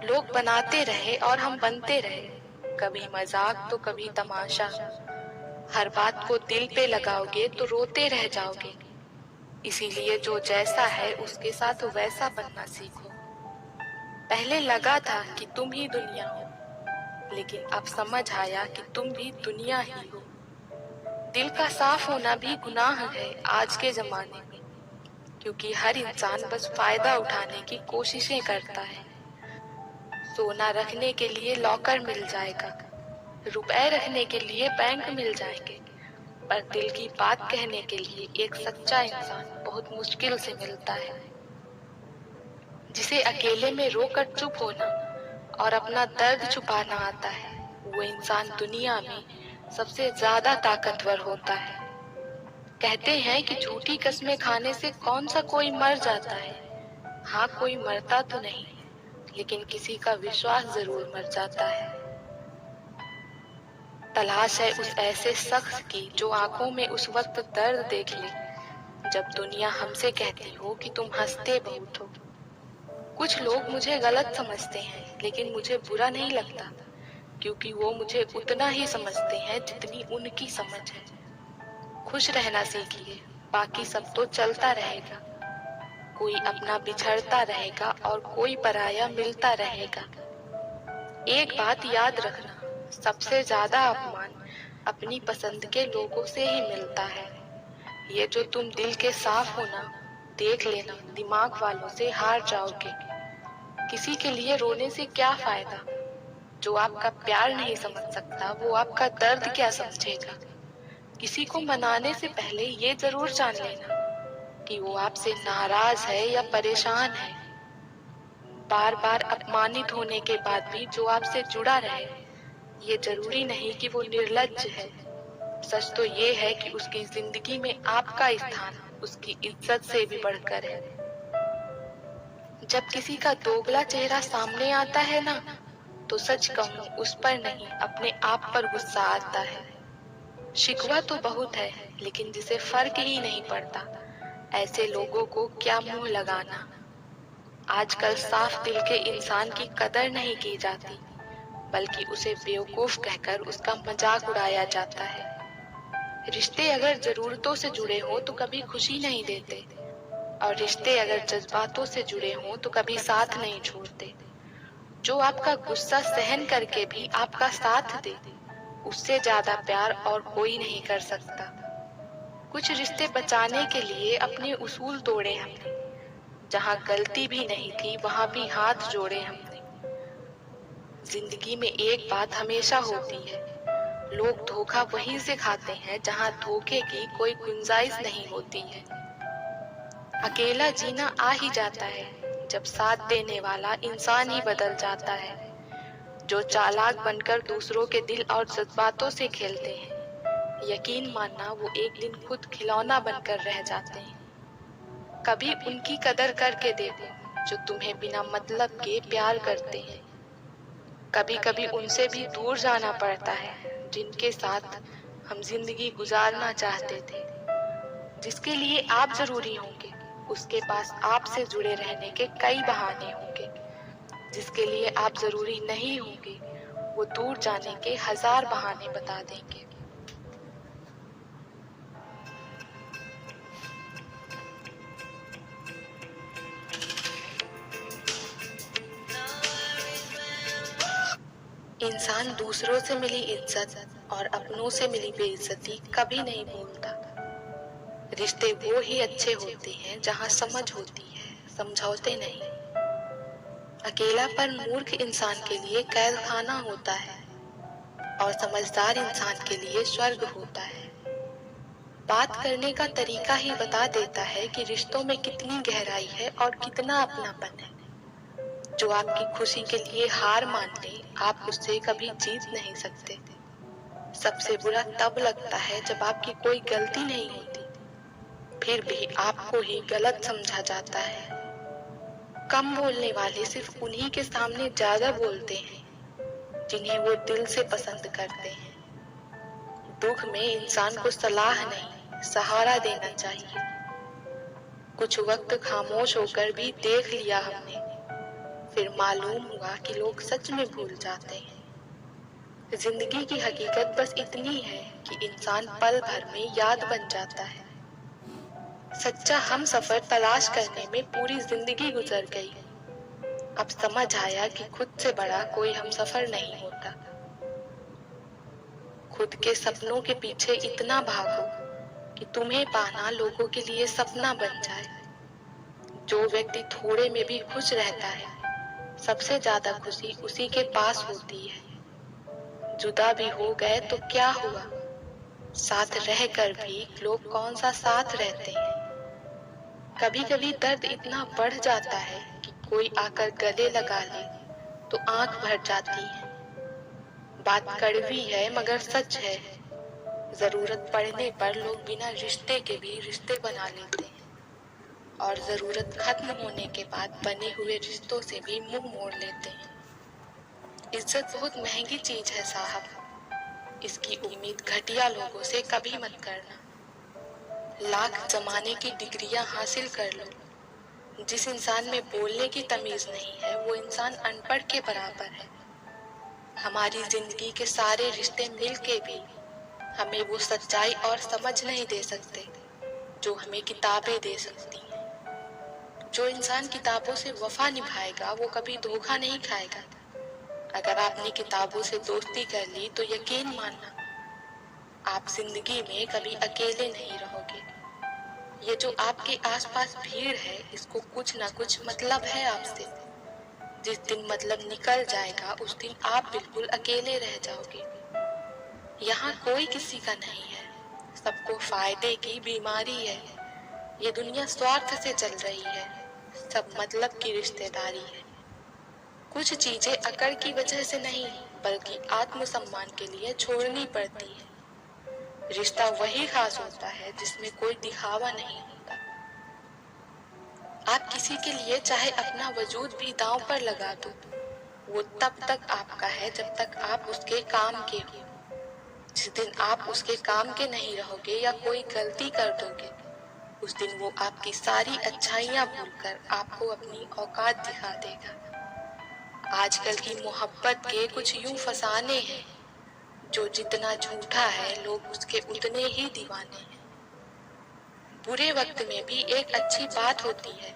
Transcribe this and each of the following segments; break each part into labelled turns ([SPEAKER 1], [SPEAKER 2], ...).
[SPEAKER 1] लोग बनाते रहे और हम बनते रहे, कभी मजाक तो कभी तमाशा। हर बात को दिल पे लगाओगे तो रोते रह जाओगे। इसीलिए जो जैसा है उसके साथ वैसा बनना सीखो। पहले लगा था कि तुम ही दुनिया हो, लेकिन अब समझ आया कि तुम भी दुनिया ही हो। दिल का साफ होना भी गुनाह है आज के जमाने में, क्योंकि हर इंसान बस फायदा उठाने की कोशिशें करता है। सोना रखने के लिए लॉकर मिल जाएगा, रुपए रखने के लिए बैंक मिल जाएंगे, पर दिल की बात कहने के लिए एक सच्चा इंसान बहुत मुश्किल से मिलता है। जिसे अकेले में रोकर चुप होना और अपना दर्द छुपाना आता है, वो इंसान दुनिया में सबसे ज्यादा ताकतवर होता है। कहते हैं कि झूठी कस्में खाने से कौन सा कोई मर जाता है। हाँ, कोई मरता तो नहीं, लेकिन किसी का विश्वास जरूर मर जाता है। तलाश है उस ऐसे शख्स की जो आंखों में उस वक्त दर्द देख ले, जब दुनिया हमसे कहती हो कि तुम हंसते बहुत हो। कुछ लोग मुझे गलत समझते हैं, लेकिन मुझे बुरा नहीं लगता, क्योंकि वो मुझे उतना ही समझते हैं जितनी उनकी समझ है। खुश रहना सीखिए, बाकी सब तो चलता रहेगा। कोई अपना बिछड़ता रहेगा और कोई पराया मिलता रहेगा। एक बात याद रखना, सबसे ज्यादा अपमान अपनी पसंद के लोगों से ही मिलता है। ये जो तुम दिल के साफ हो ना, देख लेना दिमाग वालों से हार जाओगे। किसी के लिए रोने से क्या फायदा? जो आपका प्यार नहीं समझ सकता वो आपका दर्द क्या समझेगा? किसी को मनाने से पहले ये जरूर जान लेना कि वो आपसे नाराज है या परेशान है। बार बार अपमानित होने के बाद भी जो आपसे जुड़ा रहे, ये जरूरी नहीं कि वो निर्लज्ज है। सच तो ये है कि उसकी जिंदगी में आपका स्थान उसकी इज्जत से भी बढ़कर है। जब किसी का दोगला चेहरा सामने आता है ना, तो सच कहूं उस पर नहीं अपने आप पर गुस्सा आता है। शिकवा तो बहुत है, लेकिन जिसे फर्क ही नहीं पड़ता, ऐसे लोगों को क्या मुंह लगाना। आजकल साफ दिल के इंसान की कदर नहीं की जाती, बल्कि उसे बेवकूफ कहकर उसका मजाक उड़ाया जाता है। रिश्ते अगर जरूरतों से जुड़े हो तो कभी खुशी नहीं देते, और रिश्ते अगर जज्बातों से जुड़े हो तो कभी साथ नहीं छोड़ते। जो आपका गुस्सा सहन करके भी आपका साथ दे, उससे ज्यादा प्यार और कोई नहीं कर सकता। कुछ रिश्ते बचाने के लिए अपने उसूल तोड़े हमने, जहाँ गलती भी नहीं थी वहां भी हाथ जोड़े हमने। जिंदगी में एक बात हमेशा होती है, लोग धोखा वहीं से खाते हैं जहाँ धोखे की कोई गुंजाइश नहीं होती है। अकेला जीना आ ही जाता है जब साथ देने वाला इंसान ही बदल जाता है। जो चालाक बनकर दूसरों के दिल और जज्बातों से खेलते हैं, यकीन मानना वो एक दिन खुद खिलौना बनकर रह जाते हैं। कभी उनकी कदर करके देखो जो तुम्हें बिना मतलब के प्यार करते हैं। कभी कभी उनसे भी दूर जाना पड़ता है जिनके साथ हम जिंदगी गुजारना चाहते थे। जिसके लिए आप जरूरी होंगे, उसके पास आपसे जुड़े रहने के कई बहाने होंगे। जिसके लिए आप जरूरी नहीं होंगे, वो दूर जाने के 1000 बहाने बता देंगे। इंसान दूसरों से मिली इज्जत और अपनों से मिली बेइज्जती कभी नहीं भूलता। रिश्ते वो ही अच्छे होते हैं जहाँ समझ होती है, समझौते नहीं। अकेलापन मूर्ख इंसान के लिए कैद खाना होता है, और समझदार इंसान के लिए स्वर्ग होता है। बात करने का तरीका ही बता देता है कि रिश्तों में कितनी गहराई है और कितना अपनापन है। जो आपकी खुशी के लिए हार मान ले, आप उससे कभी जीत नहीं सकते। सबसे बुरा तब लगता है जब आपकी कोई गलती नहीं होती, फिर भी आपको ही गलत समझा जाता है। कम बोलने वाले सिर्फ उन्हीं के सामने ज्यादा बोलते हैं जिन्हें वो दिल से पसंद करते हैं। दुख में इंसान को सलाह नहीं, सहारा देना चाहिए। कुछ वक्त खामोश होकर भी देख लिया हमने, फिर मालूम हुआ कि लोग सच में भूल जाते हैं। जिंदगी की हकीकत बस इतनी है कि इंसान पल भर में याद बन जाता है। सच्चा हम सफर तलाश करने में पूरी जिंदगी गुजर गई। अब समझ आया कि खुद से बड़ा कोई हम सफर नहीं होता। खुद के सपनों के पीछे इतना भागो कि तुम्हें पाना लोगों के लिए सपना बन जाए। जो व्यक्ति थोड़े में भी खुश रहता है, सबसे ज्यादा खुशी उसी के पास होती है। जुदा भी हो गए तो क्या हुआ, साथ रहकर भी लोग कौन सा साथ रहते हैं। कभी कभी दर्द इतना बढ़ जाता है कि कोई आकर गले लगा ले तो आंख भर जाती है। बात कड़वी है मगर सच है। जरूरत पड़ने पर लोग बिना रिश्ते के भी रिश्ते बना लेते हैं और जरूरत खत्म होने के बाद बने हुए रिश्तों से भी मुंह मोड़ लेते हैं। इज्जत बहुत महंगी चीज है साहब, इसकी उम्मीद घटिया लोगों से कभी मत करना। लाख जमाने की डिग्रियां हासिल कर लो, जिस इंसान में बोलने की तमीज नहीं है वो इंसान अनपढ़ के बराबर है। हमारी जिंदगी के सारे रिश्ते मिल के भी हमें वो सच्चाई और समझ नहीं दे सकते जो हमें किताबें दे सकती हैं। जो इंसान किताबों से वफा निभाएगा वो कभी धोखा नहीं खाएगा। अगर आपने किताबों से दोस्ती कर ली तो यकीन मानना, आप जिंदगी में कभी अकेले नहीं रहोगे। ये जो आपके आसपास भीड़ है, इसको कुछ ना कुछ मतलब है आपसे। जिस दिन मतलब निकल जाएगा उस दिन आप बिल्कुल अकेले रह जाओगे। यहाँ कोई किसी का नहीं है, सबको फायदे की बीमारी है। ये दुनिया स्वार्थ से चल रही है, सब मतलब की रिश्तेदारी है। कुछ चीजें अकड़ की वजह से नहीं बल्कि आत्मसम्मान के लिए छोड़नी पड़ती है। रिश्ता वही खास होता है जिसमें कोई दिखावा नहीं होता। आप किसी के लिए चाहे अपना वजूद भी दांव पर लगा दो, वो तब तक आपका है जब तक आप उसके काम के हो। जिस दिन आप उसके काम के नहीं रहोगे या कोई गलती कर दोगे, उस दिन वो आपकी सारी अच्छाइयां भूलकर आपको अपनी औकात दिखा देगा। आजकल की मोहब्बत के कुछ यूं फसाने हैं, जो जितना झूठा है लोग उसके उतने ही दीवाने हैं। बुरे वक्त में भी एक अच्छी बात होती है,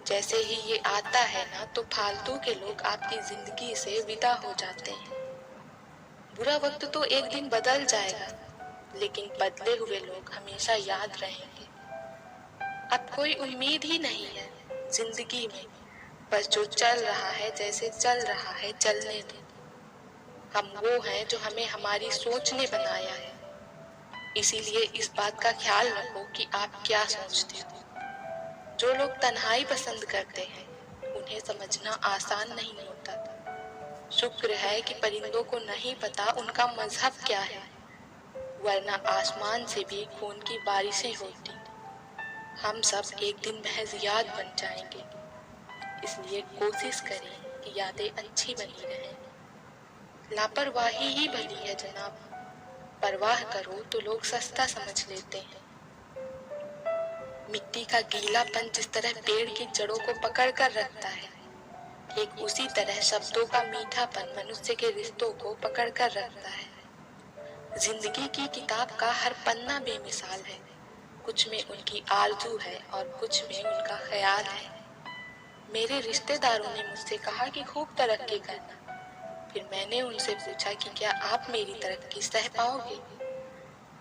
[SPEAKER 1] जैसे ही ये आता है ना तो फालतू के लोग आपकी जिंदगी से विदा हो जाते हैं। बुरा वक्त तो एक दिन बदल जाएगा, लेकिन बदले हुए लोग हमेशा याद रहेंगे। अब कोई उम्मीद ही नहीं है जिंदगी में, बस जो चल रहा है जैसे चल रहा है चलने दो। हम वो हैं जो हमें हमारी सोच ने बनाया है, इसीलिए इस बात का ख्याल रखो कि आप क्या सोचते हो। जो लोग तन्हाई पसंद करते हैं उन्हें समझना आसान नहीं होता। शुक्र है कि परिंदों को नहीं पता उनका मजहब क्या है, वरना आसमान से भी खून की बारिशें होती। हम सब एक दिन महज याद बन जाएंगे, इसलिए कोशिश करें कि यादें अच्छी बनी रहें। लापरवाही ही भली है जनाब, परवाह करो तो लोग सस्ता समझ लेते हैं। मिट्टी का गीलापन जिस तरह पेड़ की जड़ों को पकड़ कर रखता है, ठीक उसी तरह शब्दों का मीठापन मनुष्य के रिश्तों को पकड़ कर रखता है। जिंदगी की किताब का हर पन्ना बेमिसाल है, कुछ में उनकी आरज़ू है और कुछ में उनका ख्याल है। मेरे रिश्तेदारों ने मुझसे कहा कि खूब तरक्की करना, फिर मैंने उनसे पूछा कि क्या आप मेरी तरक्की सह पाओगे।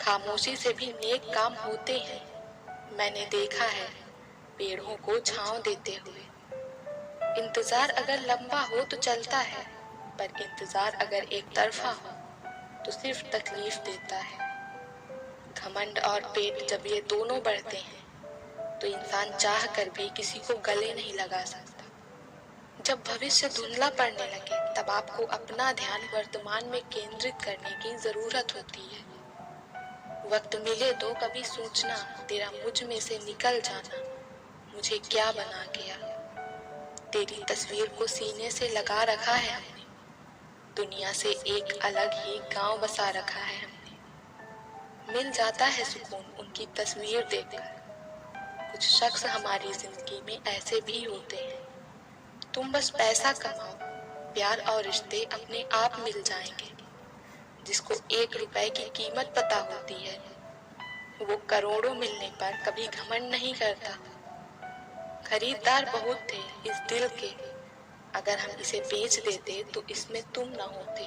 [SPEAKER 1] खामोशी से भी नेक काम होते हैं, मैंने देखा है पेड़ों को छांव देते हुए। इंतजार अगर लंबा हो तो चलता है, पर इंतजार अगर एक तरफा हो तो सिर्फ तकलीफ देता है। घमंड और पेट जब ये दोनों बढ़ते हैं तो इंसान चाह कर भी किसी को गले नहीं लगा सकता। जब भविष्य धुंधला पड़ने लगे तब आपको अपना ध्यान वर्तमान में केंद्रित करने की जरूरत होती है। वक्त मिले तो कभी सोचना, तेरा मुझ में से निकल जाना मुझे क्या बना गया। तेरी तस्वीर को सीने से लगा रखा है हमने, दुनिया से एक अलग ही गांव बसा रखा है हमने। मिल जाता है सुकून उनकी तस्वीर देखकर। कुछ शख्स हमारी जिंदगी में ऐसे भी होते हैं तुम बस पैसा कमाओ, प्यार और रिश्ते अपने आप मिल जाएंगे। जिसको 1 रुपए की कीमत पता होती है, वो करोड़ों मिलने पर कभी घमंड नहीं करता। खरीदार बहुत थे इस दिल के, अगर हम इसे बेच देते तो इसमें तुम न होते।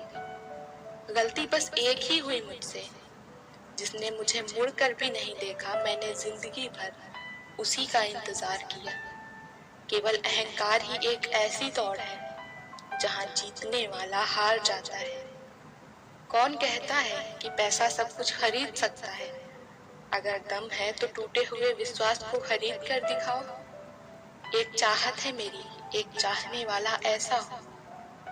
[SPEAKER 1] गलती बस एक ही हुई मुझसे, जिसने मुझे मुड़कर भी नहीं देखा। मैंने जिंदगी भर उसी का इंतजार किया। केवल अहंकार ही एक ऐसी दौड़ है जहां जीतने वाला हार जाता है। कौन कहता है कि पैसा सब कुछ खरीद सकता है? अगर दम है तो टूटे हुए विश्वास को खरीद कर दिखाओ। एक चाहत है मेरी, एक चाहने वाला ऐसा हो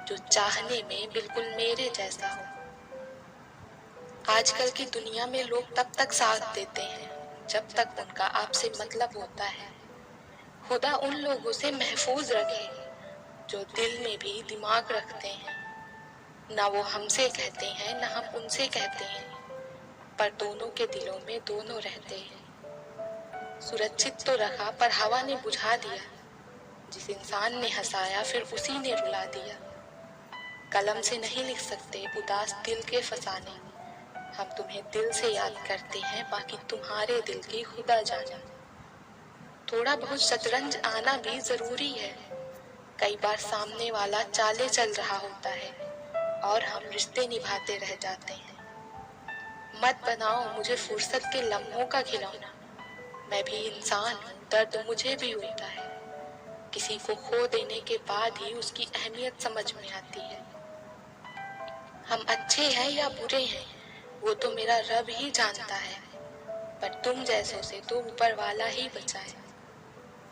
[SPEAKER 1] जो चाहने में बिल्कुल मेरे जैसा हो। आजकल की दुनिया में लोग तब तक साथ देते हैं जब तक उनका आपसे मतलब होता है। खुदा उन लोगों से महफूज रखे जो दिल में भी दिमाग रखते हैं। ना वो हमसे कहते हैं ना हम उनसे कहते हैं, पर दोनों के दिलों में दोनों रहते हैं। सुरक्षित तो रखा पर हवा ने बुझा दिया। जिस इंसान ने हंसाया फिर उसी ने रुला दिया। कलम से नहीं लिख सकते उदास दिल के फसाने। हम तुम्हें दिल से याद करते हैं, बाकी तुम्हारे दिल की खुदा जाने। थोड़ा बहुत शतरंज आना भी जरूरी है। कई बार सामने वाला चाले चल रहा होता है और हम रिश्ते निभाते रह जाते हैं। मत बनाओ मुझे फुर्सत के लम्हों का खिलौना। मैं भी इंसान हूँ, दर्द मुझे भी होता है। किसी को खो देने के बाद ही उसकी अहमियत समझ में आती है। हम अच्छे हैं या बुरे हैं वो तो मेरा रब ही जानता है, पर तुम जैसों से तो ऊपर वाला ही बचाए।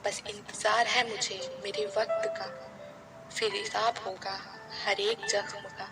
[SPEAKER 1] बस इंतजार है मुझे मेरे वक्त का, फिर हिसाब होगा हर एक जख्म का।